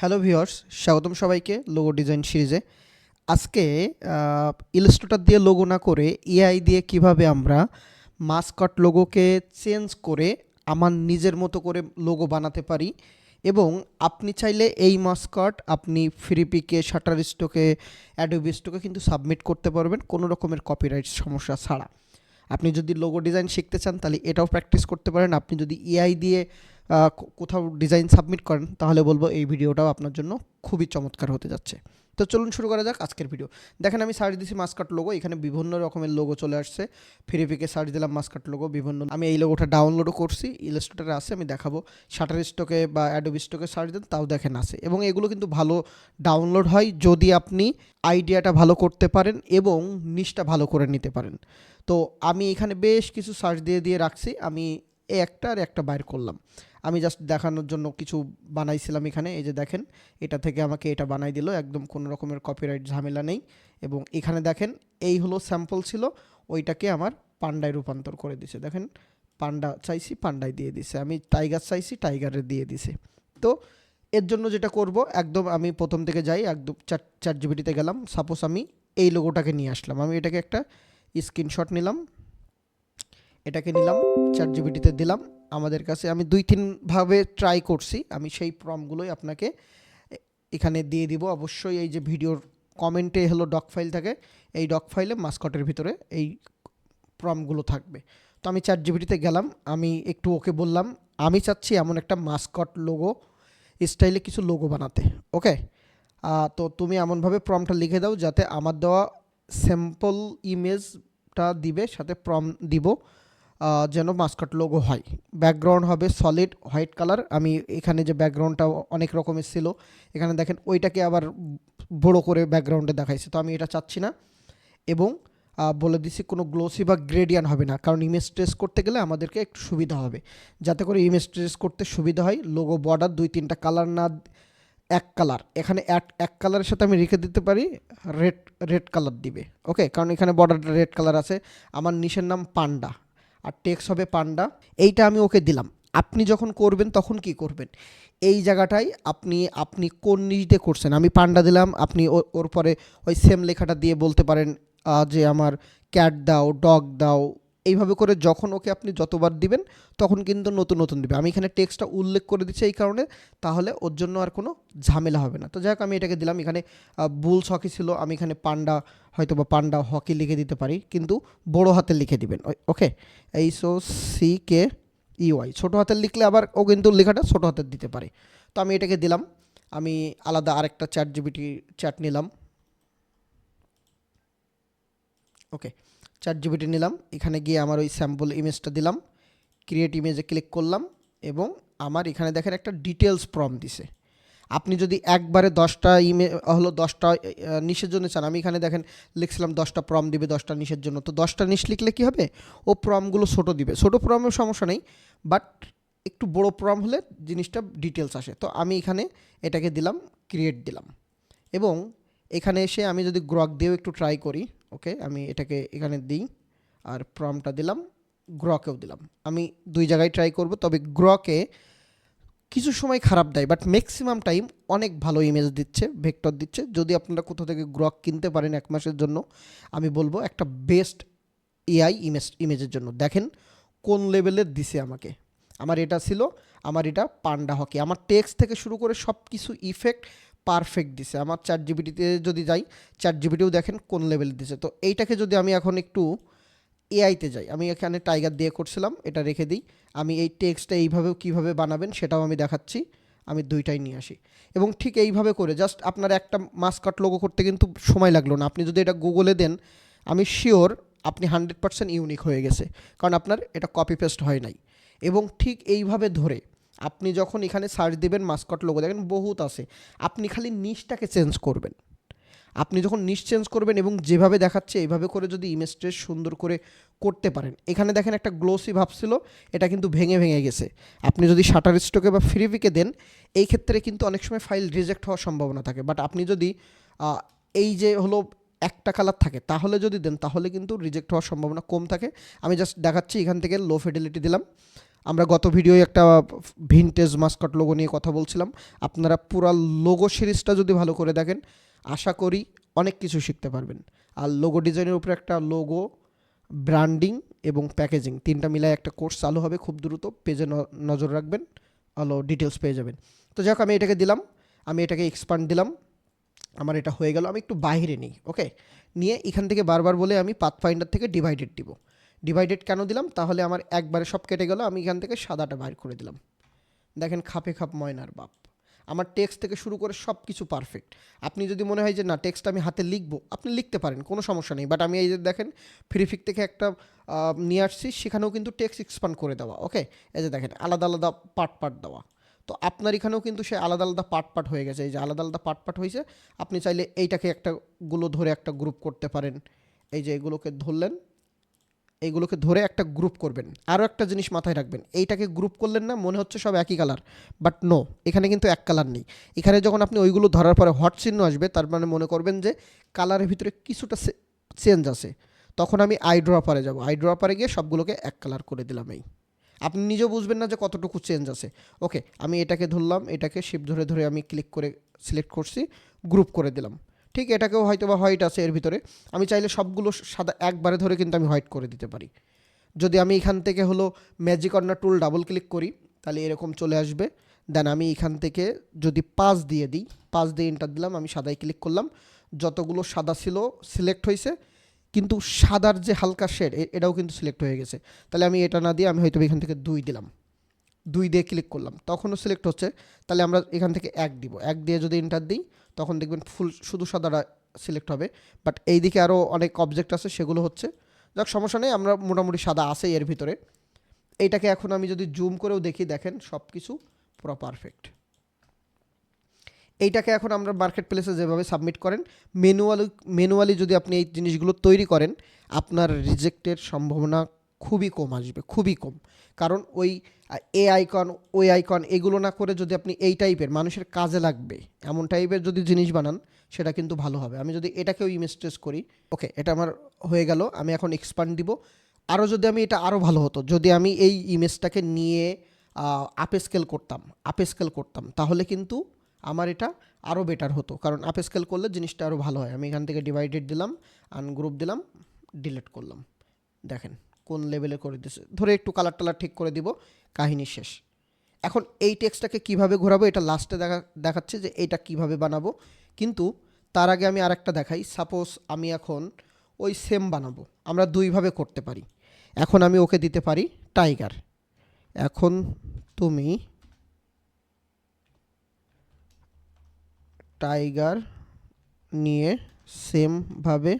Hello viewers, স্বাগতম সবাইকে logo design সিরিজে। আজকে ইলাস্ট্রেটর দিয়ে লোগো না করে এআই দিয়ে কিভাবে আমরা মাস্কট লোগোকে চেঞ্জ করে আমার নিজের মতো করে লোগো বানাতে পারি এবং আপনি চাইলে এই মাস্কট আপনি ফ্রিপিকে, শাটার স্টকে, অ্যাডোবি স্টকে কিন্তু সাবমিট করতে পারবেন কোনো রকমের কপিরাইট সমস্যা ছাড়া। আপনি যদি লোগো ডিজাইন শিখতে চান তাহলে এটাও প্র্যাকটিস করতে পারেন। আপনি যদি এআই দিয়ে কোথাও ডিজাইন সাবমিট করেন তাহলে বলবো এই ভিডিওটাও আপনার জন্য খুবই চমৎকার হতে যাচ্ছে। তো চলুন শুরু করা যাক আজকের ভিডিও। দেখেন আমি সার্চ দিয়েছি মাস্কট লোগো, এখানে বিভিন্ন রকমের লোগো চলে আসছে। ফ্রিপিকে সার্চ দিলাম মাস্কট লোগো, বিভিন্ন আমি এই লোগোটা ডাউনলোডও করছি, ইলাস্ট্রেটরে আছে, আমি দেখাবো। শাটার স্টকে বা অ্যাডোবি স্টকে সার্চ দেন তাও দেখেন আছে, এবং এগুলো কিন্তু ভালো ডাউনলোড হয় যদি আপনি আইডিয়াটা ভালো করতে পারেন এবং নিচটা ভালো করে নিতে পারেন। তো আমি এখানে বেশ কিছু সার্চ দিয়ে দিয়ে রাখছি, আমি একটা আর একটা বাইর করলাম। আমি জাস্ট দেখানোর জন্য কিছু বানাইছিলাম এখানে, এই যে দেখেন এটা থেকে আমাকে এটা বানাই দিল, একদম কোনো রকমের কপিরাইট ঝামেলা নেই। এবং এখানে দেখেন এই হলো স্যাম্পল ছিল, ওইটাকে আমার পান্ডায় রূপান্তর করে দিছে। দেখেন পান্ডা চাইছি, পান্ডায় দিয়ে দিছে, আমি টাইগার চাইছি, টাইগারে দিয়ে দিছে। তো এর জন্য যেটা করব, একদম আমি প্রথম থেকে যাই, একদম চ্যাট জিপিটিতে গেলাম, সাপোজ আমি এই লোগোটাকে নিয়ে আসলাম, আমি এটাকে একটা স্ক্রিনশট নিলাম, এটাকে নিলাম, চ্যাট জিপিটিতে দিলাম। আমাদের কাছে আমি 2-3 ভাবে ট্রাই করছি, আমি সেই প্রম্পটগুলোই আপনাকে এখানে দিয়ে দিব। অবশ্যই এই যে ভিডিওর কমেন্টে হলো ডক ফাইল থাকে, এই ডক ফাইলে মাস্কটের ভিতরে এই প্রম্পটগুলো থাকবে। তো আমি চ্যাট জিপিটিতে গেলাম, আমি একটু ওকে বললাম আমি চাচ্ছি এমন একটা মাস্কট লোগো স্টাইলে কিছু লোগো বানাতে, ওকে। তো তুমি এমনভাবে প্রম্পটটা লিখে দাও যাতে আমার দেওয়া স্যাম্পল ইমেজটা দিবে, সাথে প্রম্পট দিব যেন মাস্কট লোগো হয়। ব্যাকগ্রাউন্ড হবে সলিড হোয়াইট কালার। আমি এখানে যে ব্যাকগ্রাউন্ডটা অনেক রকমের ছিল, এখানে দেখেন ওইটাকে আবার বড় করে ব্যাকগ্রাউন্ডে দেখাইছে, তো আমি এটা চাচ্ছি না। এবং বলে দিছি কোনো গ্লোসি বা গ্রেডিয়ান হবে না, কারণ ইমেজ ট্রেস করতে গেলে আমাদেরকে একটু সুবিধা হবে। যাতে করে ইমেজ ট্রেস করতে সুবিধা হয়, লোগো বর্ডার 2-3টা কালার না, এক কালার, এখানে এক কালারের সাথে আমি রেখে দিতে পারি রেড কালার দিবে, ওকে, কারণ এখানে বর্ডারটা রেড কালার আছে। আমার নিচের নাম পান্ডা আর টেক্সট হবে পান্ডা, এইটা আমি ওকে দিলাম। আপনি যখন করবেন তখন কি করবেন, এই জায়গাটায় আপনি কোন নিচ দিয়ে করছেন, আমি পান্ডা দিলাম, আপনি ওর পরে ওই সেম লেখাটা দিয়ে বলতে পারেন যে আমার ক্যাট দাও, ডগ দাও, এইভাবে করে যখন ওকে আপনি যতবার দিবেন তখন কিন্তু নতুন নতুন দিবে। আমি এখানে টেক্সটটা উল্লেখ করে দিচ্ছি এই কারণে, তাহলে ওর জন্য আর কোনো ঝামেলা হবে না। তো যাই হোক আমি এটাকে দিলাম, এখানে বুলস হকি ছিল, আমি এখানে পান্ডা হয়তো বা পান্ডা হকি লিখে দিতে পারি, কিন্তু বড় হাতে লিখে দিবেন, ওকে। HOCKEY, ছোটো হাতের লিখলে আবার ও কিন্তু লেখাটা ছোটো হাতের দিতে পারে। তো আমি এটাকে দিলাম, আমি আলাদা আরেকটা চ্যাট জিপিটি চ্যাট নিলাম, ওকে, চ্যাট জিপিটি নিলাম, এখানে গিয়ে আমার ওই স্যাম্পল ইমেজটা দিলাম, ক্রিয়েট ইমেজে ক্লিক করলাম, এবং আমার এখানে দেখেন একটা ডিটেলস প্রম্পট দিছে। আপনি যদি একবারে 10টা হলো 10টা নিশের জন্য চান, আমি এখানে দেখেন লিখছিলাম 10টা প্রম্পট দিবে 10টা নিশের জন্য, তো 10টা নিশ লিখলে কী হবে, ও প্রম্পটগুলো ছোটো দিবে। ছোটো প্রম্পটের সমস্যা নেই, বাট একটু বড় প্রম্পট হলে জিনিসটা ডিটেলস আসে। তো আমি এখানে এটাকে দিলাম, ক্রিয়েট দিলাম, এবং এখানে এসে আমি যদি গ্রক দিয়েও একটু ট্রাই করি, ওকে, আমি এটাকে এখানে দিই আর প্রম্পটটা দিলাম, গ্রকেও দিলাম। আমি 2 জায়গায় ট্রাই করব, তবে গ্রকে কিছু সময় খারাপ দেয়, বাট ম্যাক্সিমাম টাইম অনেক ভালো ইমেজ দিচ্ছে, ভেক্টর দিচ্ছে। যদি আপনারা কোথাও থেকে গ্রক কিনতে পারেন 1 মাসের জন্য, আমি বলবো একটা বেস্ট এআই ইমেজের জন্য। দেখেন কোন লেভেলের দিছে আমাকে, আমার এটা ছিল, আমার এটা পান্ডা হকি, আমার টেক্সট থেকে শুরু করে সব কিছু ইফেক্ট পারফেক্ট দিছে। আমার চ্যাট জিপিটিতে যদি যাই, চ্যাট জিপিটিও দেখেন কোন লেভেলের দিছে। তো এইটাকে যদি আমি এখন একটু এআইতে যাই, আমি এখানে টাইগার দিয়ে করছিলাম, এটা রেখে দিই। আমি এই টেক্সটটা এইভাবেও কীভাবে বানাবেন সেটাও আমি দেখাচ্ছি, আমি 2টাই নিয়ে আসি। এবং ঠিক এইভাবে করে জাস্ট আপনার একটা মাস্কট লোগো করতে কিন্তু সময় লাগলো না। আপনি যদি এটা গুগলে দেন, আমি শিওর আপনি 100% ইউনিক হয়ে গেছে, কারণ আপনার এটা কপি পেস্ট হয় নাই। এবং ঠিক এইভাবে ধরে আপনি যখন এখানে সার্চ দিবেন মাস্কট লোগো, দেখেন বহুত আছে, আপনি খালি নিচটাকে চেঞ্জ করবেন। আপনি যখন নিচ চেঞ্জ করবেন এবং যেভাবে দেখাচ্ছে এইভাবে করে যদি ইমেজ ট্রেস সুন্দর করে করতে পারেন, এখানে দেখেন একটা গ্লোসি ভাব ছিল, এটা কিন্তু ভেঙে ভেঙে গেছে। আপনি যদি শাটার স্টকে বা ফ্রিপিকে দেন, এই ক্ষেত্রে কিন্তু অনেক সময় ফাইল রিজেক্ট হওয়ার সম্ভাবনা থাকে। বাট আপনি যদি এই যে হলো একটা কালার থাকে তাহলে যদি দেন, তাহলে কিন্তু রিজেক্ট হওয়ার সম্ভাবনা কম থাকে। আমি জাস্ট দেখাচ্ছি, এখান থেকে লো ফিডেলিটি দিলাম, আমরা গত ভিডিওয় একটা ভিনটেজ মাস্কট লোগো নিয়ে কথা বলছিলাম। আপনারা পুরো লোগো সিরিজটা যদি ভালো করে দেখেন, আশা করি অনেক কিছু শিখতে পারবেন। আর লোগো ডিজাইনের উপরে একটা লোগো, ব্র্যান্ডিং এবং প্যাকেজিং তিনটা মিলায় একটা কোর্স চালু হবে খুব দ্রুত। পেজে নজর রাখবেন, ভালো ডিটেলস পেয়ে যাবেন। তো যাক, আমি এটাকে দিলাম, আমি এটাকে এক্সপান্ড দিলাম, আমার এটা হয়ে গেল। আমি একটু বাইরে নিই, ওকে, নিয়ে এখান থেকে বারবার বলে আমি পাথফাইন্ডার থেকে ডিভাইডেড দিব। ডিভাইডেড কেন দিলাম? তাহলে আমার একবারে সব কেটে গেল। আমি এখান থেকে সাদাটা বাইর করে দিলাম। দেখেন, খাপে খাপ ময়নার বাপ। আমার টেক্সট থেকে শুরু করে সব কিছু পারফেক্ট। আপনি যদি মনে হয় যে না, টেক্সট আমি হাতে লিখবো, আপনি লিখতে পারেন, কোনো সমস্যা নেই। বাট আমি এই যে দেখেন ফ্রিফিক থেকে একটা নিয়ে আসছি, সেখানেও কিন্তু টেক্সট এক্সপান্ড করে দেওয়া, ওকে। এই যে দেখেন আলাদা আলাদা পার্ট পার্ট দেওয়া। তো আপনার এখানেও কিন্তু সে আলাদা আলাদা পার্ট পার্ট হয়ে গেছে। এই যে আলাদা আলাদা পার্ট পার্ট হয়েছে। আপনি চাইলে এইটাকে একটা গুলো ধরে একটা গ্রুপ করতে পারেন। এই যে এগুলোকে ধরলেন, এইগুলোকে ধরে একটা গ্রুপ করবেন। আরও একটা জিনিস মাথায় রাখবেন, এইটাকে গ্রুপ করলেন না, মনে হচ্ছে সব একই কালার, বাট নো, এখানে কিন্তু এক কালার নেই। এখানে যখন আপনি ওইগুলো ধরার পরে হট চিহ্ন আসবে, তার মানে মনে করবেন যে কালারের ভিতরে কিছুটা চেঞ্জ আছে। তখন আমি আই ড্রপারে যাব, আই ড্রপারে গিয়ে সবগুলোকে এক কালার করে দিলাম। এই আপনি নিজেও বুঝবেন না যে কতটুকু চেঞ্জ আছে। ওকে, আমি এটাকে ধরলাম, এটাকে শিপ ধরে ধরে আমি ক্লিক করে সিলেক্ট করছি, গ্রুপ করে দিলাম। ঠিক এটাকেও হয়তো বা হোয়াইট আছে এর ভিতরে, আমি চাইলে সবগুলো সাদা একবারে ধরে কিন্তু আমি হোয়াইট করে দিতে পারি। যদি আমি এখান থেকে হলো ম্যাজিক কর্নার টুল ডাবল ক্লিক করি, তাহলে এরকম চলে আসবে। দেন আমি এখান থেকে যদি 5 দিয়ে দিই, 5 দিয়ে এন্টার দিলাম, আমি সাদায় ক্লিক করলাম, যতগুলো সাদা ছিল সিলেক্ট হয়েছে, কিন্তু সাদার যে হালকা শেড এটাও কিন্তু সিলেক্ট হয়ে গেছে। তাহলে আমি এটা না দিয়ে আমি হয়তো এখান থেকে 2 দিলাম, 2 দিয়ে ক্লিক করলাম, তখনও সিলেক্ট হচ্ছে। তাহলে আমরা এখান থেকে 1 দিব, 1 দিয়ে যদি এন্টার দিই, তখন দেখবেন ফুল শুধু সাদাটা সিলেক্ট হবে। বাট এই দিকে আরও অনেক অবজেক্ট আছে, সেগুলো হচ্ছে, যাক সমস্যা নেই, আমরা মোটামুটি সাদা আছে এর ভিতরে। এইটাকে এখন আমি যদি জুম করেও দেখি, দেখেন সব কিছু পুরো পারফেক্ট। এইটাকে এখন আমরা মার্কেট প্লেসে যেভাবে সাবমিট করেন, ম্যানুয়ালি যদি আপনি এই জিনিসগুলো তৈরি করেন, আপনার রিজেক্টের সম্ভাবনা খুবই কম আসবে, খুবই কম। কারণ ওই এ আইকন, ওই আইকন এগুলো না করে যদি আপনি এই টাইপের মানুষের কাজে লাগবে এমন টাইপের যদি জিনিস বানান, সেটা কিন্তু ভালো হবে। আমি যদি এটাকেও ইমেজ ট্রেস করি, ওকে, এটা আমার হয়ে গেল। আমি এখন এক্সপান্ড দিব। আরও যদি আমি এটা আরও ভালো হতো, যদি আমি এই ইমেজটাকে নিয়ে আপে স্কেল করতাম, তাহলে কিন্তু আমার এটা আরও বেটার হতো। কারণ আপ স্কেল করলে জিনিসটা আরও ভালো হয়। আমি এখান থেকে ডিভাইডেড দিলাম, আনগ্রুপ দিলাম, ডিলিট করলাম। দেখেন কোন লেভেলে করে দিচ্ছে, ধরে একটু কালার টালার ঠিক করে দিব, কাহিনী শেষ। এখন এই টেক্সটটাকে কিভাবে ঘোরাবো, এটা লাস্টে দেখাচ্ছে যে এটা কিভাবে বানাবো। কিন্তু তার আগে আমি আরেকটা দেখাই। সাপোজ আমি এখন ওই সেম বানাবো, আমরা দুইভাবে করতে পারি। এখন আমি ওকে দিতে পারি টাইগার। এখন তুমি টাইগার নিয়ে সেমভাবে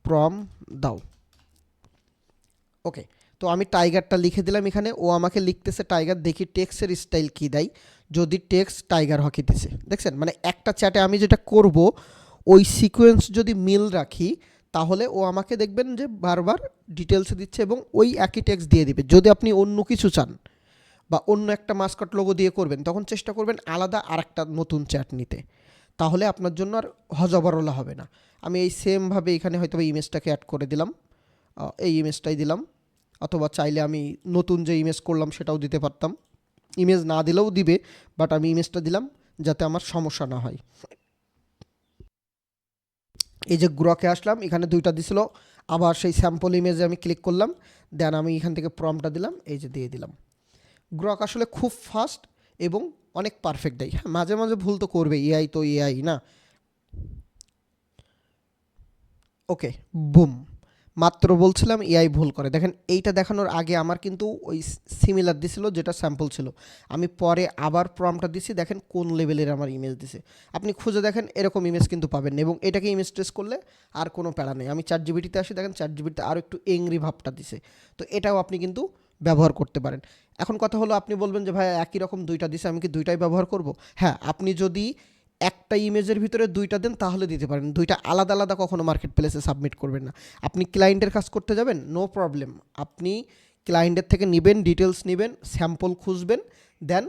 প্রম দাও, ওকে। তো আমি টাইগারটা লিখে দিলাম এখানে, ও আমাকে লিখতেছে টাইগার। দেখি টেক্সের স্টাইল কী দেয়। যদি টেক্সট টাইগার হকি দিছে, দেখছেন, মানে একটা চ্যাটে আমি যেটা করব ওই সিকোয়েন্স যদি মিল রাখি, তাহলে ও আমাকে দেখবেন যে বারবার ডিটেলসে দিচ্ছে এবং ওই একই টেক্সট দিয়ে দিবে। যদি আপনি অন্য কিছু চান বা অন্য একটা মাস্কট লোগো দিয়ে করবেন, তখন চেষ্টা করবেন আলাদা আর একটা নতুন চ্যাট নিতে, তাহলে আপনার জন্য আর হজবরলা হবে না। আমি এই সেমভাবে এখানে হয়তো ইমেজটাকে অ্যাড করে দিলাম, এই ইমেজটাই দিলাম। অথবা চাইলে আমি নতুন যে ইমেজ করলাম সেটাও দিতে পারতাম, ইমেজ না দিলেও দিবে, বাট আমি ইমেজটা দিলাম যাতে আমার সমস্যা না হয়। এই যে গ্রকে আসলাম, এখানে 2টা দিছিল, আবার সেই স্যাম্পল ইমেজে আমি ক্লিক করলাম, দেন আমি এখান থেকে প্রম্পটটা দিলাম, এই যে দিয়ে দিলাম। গ্রক আসলে খুব ফাস্ট এবং অনেক পারফেক্ট দেয়। হ্যাঁ, মাঝে মাঝে ভুল তো করবে, এআই তো এআই না। ওকে, বুম, মাত্র বলছিলাম এআই ভুল করে। দেখেন এইটা দেখানোর আগে আমার কিন্তু ওই সিমিলার দিছিল, যেটা স্যাম্পল ছিল। আমি পরে আবার প্রম্পটটা দিছি, দেখেন কোন লেভেলের আমার ইমেজ দিছে। আপনি খুঁজে দেখেন, এরকম ইমেজ কিন্তু পাবেন না। এবং এটাকে ইমেজ ট্রেস করলে আর কোনো প্যারা নেই। আমি চ্যাট জিপিটিতে আসি, দেখেন চ্যাট জিপিটিতে আরও একটু এংরি ভাবটা দিছে। তো এটাও আপনি কিন্তু ব্যবহার করতে পারেন। এখন কথা হলো, আপনি বলবেন যে ভাই একই রকম 2টা দিছে, আমি কি 2টাই ব্যবহার করব? হ্যাঁ, আপনি যদি একটা ইমেজের ভিতরে 2টা দেন তাহলে দিতে পারেন। 2টা আলাদা আলাদা কখনো মার্কেট প্লেসে সাবমিট করবেন না। আপনি ক্লায়েন্টের কাজ করতে যাবেন, নো প্রবলেম, আপনি ক্লায়েন্টের থেকে নেবেন, ডিটেলস নেবেন, স্যাম্পল খুঁজবেন, দেন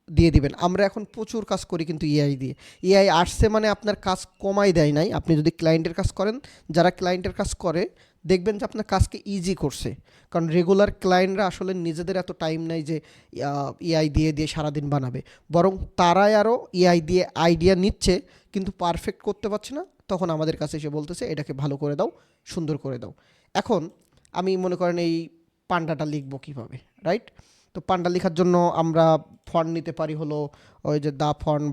দিয়ে দিবেন। আমরা এখন প্রচুর কাজ করি কিন্তু এআই দিয়ে। এআই আসছে মানে আপনার কাজ কমাই দেয় নাই। আপনি যদি ক্লায়েন্টের কাজ করেন, যারা ক্লায়েন্টের কাজ করে দেখবেন যে আপনার কাজকে ইজি করছে। কারণ রেগুলার ক্লায়েন্টরা আসলে নিজেদের এত টাইম নাই যে এআই দিয়ে দিয়ে সারাদিন বানাবে। বরং তারাই আরও এআই দিয়ে আইডিয়া নিচ্ছে কিন্তু পারফেক্ট করতে পারছে না, তখন আমাদের কাছে এসে বলতেছে এটাকে ভালো করে দাও, সুন্দর করে দাও। এখন আমি মনে করেন এই পান্ডাটা লিখবো কীভাবে, রাইট? তো পান্ডা লেখার জন্য আমরা ফন্ট নিতে পারি হলো ওই যে দা ফন্ট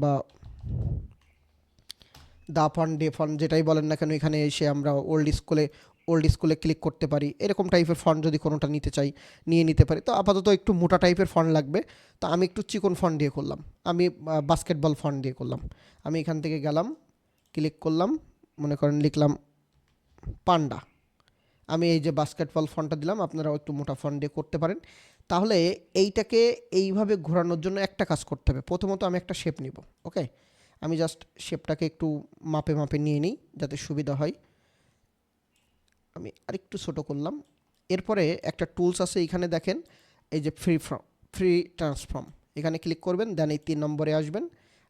ডে ফন্ট যেটাই বলেন না কেন, এখানে এসে আমরা ওল্ড স্কুলে ক্লিক করতে পারি। এরকম টাইপের ফন্ট যদি কোনোটা নিতে চাই নিয়ে নিতে পারি। তো আপাতত একটু মোটা টাইপের ফন্ট লাগবে, তো আমি একটু চিকন ফন্ট দিয়ে করলাম, আমি বাস্কেটবল ফন্ট দিয়ে করলাম। আমি এখান থেকে গেলাম, ক্লিক করলাম, মনে করেন লিখলাম পান্ডা। আমি এই যে বাস্কেটবল ফন্টটা দিলাম, আপনারাও একটু মোটা ফন্ট দিয়ে করতে পারেন। তাহলে এইটাকে এইভাবে ঘোরানোর জন্য একটা কাজ করতে হবে। প্রথমত আমি একটা শেপ নিব, ওকে? আমি জাস্ট শেপটাকে একটু মাপে মাপে নিয়ে নিই যাতে সুবিধা হয়। আমি আরেকটু ছোটো করলাম। এরপরে একটা টুলস আছে এখানে দেখেন, এই যে ফ্রি ট্রান্সফর্ম, এখানে ক্লিক করবেন, দেন এই 3 নম্বরে আসবেন।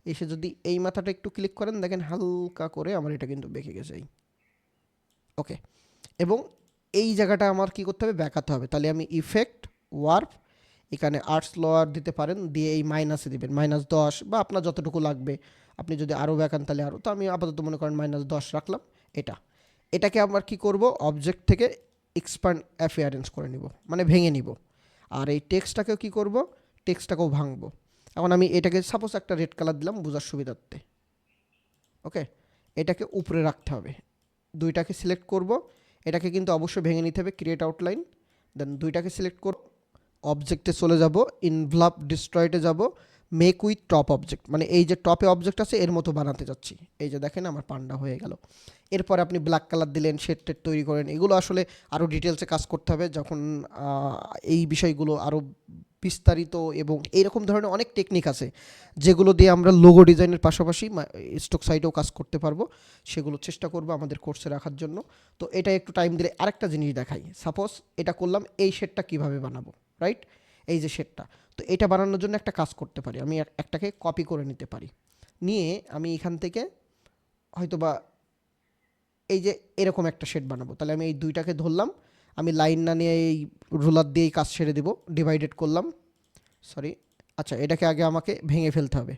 এসে যদি এই মাথাটা একটু ক্লিক করেন, দেখেন হালকা করে আমার এটা কিন্তু বেঁকে গেছে, ওকে? এবং এই জায়গাটা আমার কি করতে হবে, ব্যাকাতে হবে। তাহলে আমি ইফেক্ট ওয়ার্প, এখানে আর্টস লোয়ার দিতে পারেন, দিয়ে এই মাইনাসে দিবেন -10 বা আপনার যতটুকু লাগবে। আপনি যদি আরও ব্যাকান তাহলে আরও, তো আমি আপাতত মনে করেন -10 রাখলাম। এটাকে আমরা কি করব, অবজেক্ট থেকে এক্সপ্যান্ড অ্যাপিয়ারেন্স করে নিব, মানে ভেঙে নিব। আর এই টেক্সটটাকেও কি করব, টেক্সটটাকেও ভাঙবো। এখন আমি এটাকে সাপোজ একটা রেড কালার দিলাম বোঝার সুবিধার্থে, ওকে? এটাকে উপরে রাখতে হবে। দুইটাকে সিলেক্ট করব, এটাকে কিন্তু অবশ্যই ভেঙে নিতে হবে, ক্রিয়েট আউটলাইন, দেন দুইটাকে সিলেক্ট করব, অবজেক্টে চলে যাব, ইনভলভ ডিস্ট্রয়েটে যাব, মেক উইথ টপ অবজেক্ট, মানে এই যে টপে অবজেক্ট আছে এর মতো বানাতে যাচ্ছি। এই যে দেখেন আমার পান্ডা হয়ে গেল। এরপরে আপনি ব্ল্যাক কালার দিলেন, শেড টেড তৈরি করেন। এগুলো আসলে আরও ডিটেলসে কাজ করতে হবে যখন এই বিষয়গুলো আরও বিস্তারিত, এবং এইরকম ধরনের অনেক টেকনিক আছে যেগুলো দিয়ে আমরা লোগো ডিজাইনের পাশাপাশি স্টক সাইটেও কাজ করতে পারবো। সেগুলো চেষ্টা করব আমাদের কোর্সে রাখার জন্য। তো এটা একটু টাইম দিলে আরেকটা জিনিস দেখাই। সাপোজ এটা করলাম, এই শেডটা কীভাবে বানাবো, রাইট? এই যে শেডটা, তো এটা বানানোর জন্য একটা কাজ করতে পারি, আমি একটাকে কপি করে নিতে পারি। নিয়ে আমি এখান থেকে হয়তোবা এই যে এরকম একটা শেড বানাবো। তাহলে আমি এই দুইটাকে ধরলাম, আমি লাইন না নিয়ে এই রুলার দিয়েই কাজ ছেড়ে দেব। ডিভাইডেড করলাম, সরি, আচ্ছা এটাকে আগে আমাকে ভেঙে ফেলতে হবে।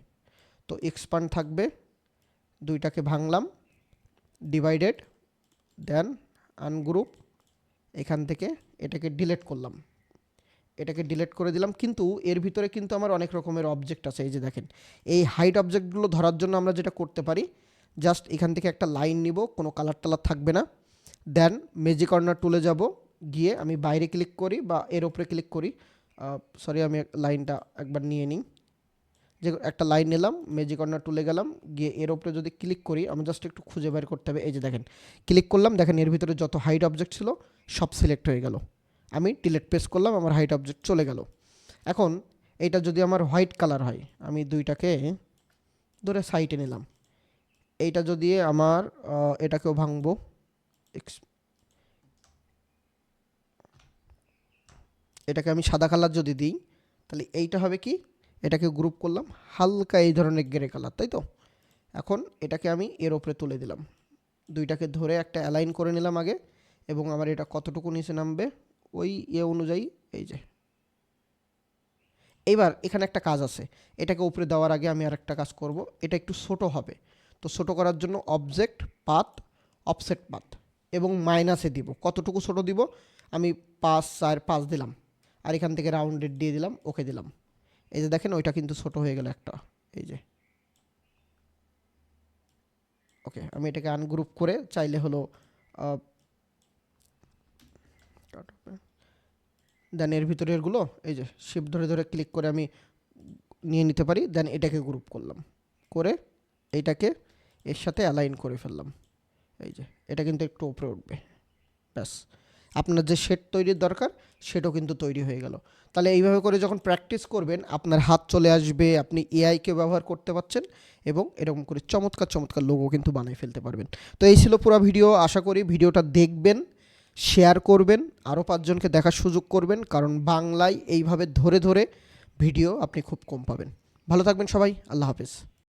তো এক্সপান্ড থাকবে, দুইটাকে ভাঙলাম, ডিভাইডেড, দেন আনগ্রুপ, এখান থেকে এটাকে ডিলিট করলাম, এটাকে ডিলিট করে দিলাম। কিন্তু এর ভিতরে কিন্তু আমার অনেক রকমের অবজেক্ট আছে। এই যে দেখেন, এই হাইট অবজেক্টগুলো ধরার জন্য আমরা যেটা করতে পারি, জাস্ট এখান থেকে একটা লাইন নিব, কোনো কালার টালার থাকবে না। দেন ম্যাজিক কর্নার টুলে যাব, গিয়ে আমি বাইরে ক্লিক করি বা এর ওপরে ক্লিক করি, সরি আমি লাইনটা একবার নিয়ে নিই। যে একটা লাইন নিলাম, ম্যাজিক কর্নার টুলে গেলাম, গিয়ে এর ওপরে যদি ক্লিক করি, আমি জাস্ট একটু খুঁজে বের করতে হবে। এই যে দেখেন, ক্লিক করলাম, দেখেন এর ভিতরে যত হাইট অবজেক্ট ছিল সব সিলেক্ট হয়ে গেল। আমি ডিলিট প্রেস করলাম, আমার হাইট অবজেক্ট চলে গেল। এখন এইটা যদি আমার হোয়াইট কালার হয়, আমি দুইটাকে ধরে সাইডে নিলাম। এইটা যদি আমার এটাকেও ভাঙবো, এটাকে আমি সাদা কালার যদি দিই, তাহলে এইটা হবে কি, এটাকে গ্রুপ করলাম হালকা এই ধরনের গ্রে কালার, তাই তো? এখন এটাকে আমি এর ওপরে তুলে দিলাম, দুইটাকে ধরে একটা অ্যালাইন করে নিলাম আগে, এবং আমার এটা কতটুকু নিচে নামবে ওই অনুযায়ী। এই যে এইবার এখানে একটা কাজ আছে, এটাকে উপরে দেওয়ার আগে আমি আর একটা কাজ করব, এটা একটু ছোট হবে। তো ছোট করার জন্য অবজেক্ট পাথ, অফসেট পাথ, এবং মাইনাসে দিব। কতটুকু ছোট দিব, আমি 5, 4, 5 দিলাম, আর এখান থেকে রাউন্ডেড দিয়ে দিলাম, ওকে দিলাম। এই যে দেখেন ওইটা কিন্তু ছোট হয়ে গেল একটা, এই যে, ওকে। আমি এটাকে আনগ্রুপ করে চাইলে হলো দেন এর ভিতরেরগুলো এই যে শিফট ধরে ধরে ক্লিক করে আমি নিয়ে নিতে পারি। দেন এটাকে গ্রুপ করলাম, করে এইটাকে এর সাথে অ্যালাইন করে ফেললাম। এই যে এটা কিন্তু একটু উপরে উঠবে, ব্যাস আপনার যে শেড তৈরির দরকার সেটাও কিন্তু তৈরি হয়ে গেল। তাহলে এইভাবে করে যখন প্র্যাকটিস করবেন আপনার হাত চলে আসবে, আপনি এআইকে ব্যবহার করতে পারছেন, এবং এরকম করে চমৎকার চমৎকার লোগো কিন্তু বানিয়ে ফেলতে পারবেন। তো এই ছিল পুরো ভিডিও। আশা করি ভিডিওটা দেখবেন, শেয়ার করবেন, আরও 5 জনকে দেখার সুযোগ করবেন, কারণ বাংলায় এইভাবে ধরে ধরে ভিডিও আপনি খুব কম পাবেন। ভালো থাকবেন সবাই, আল্লাহ হাফেজ।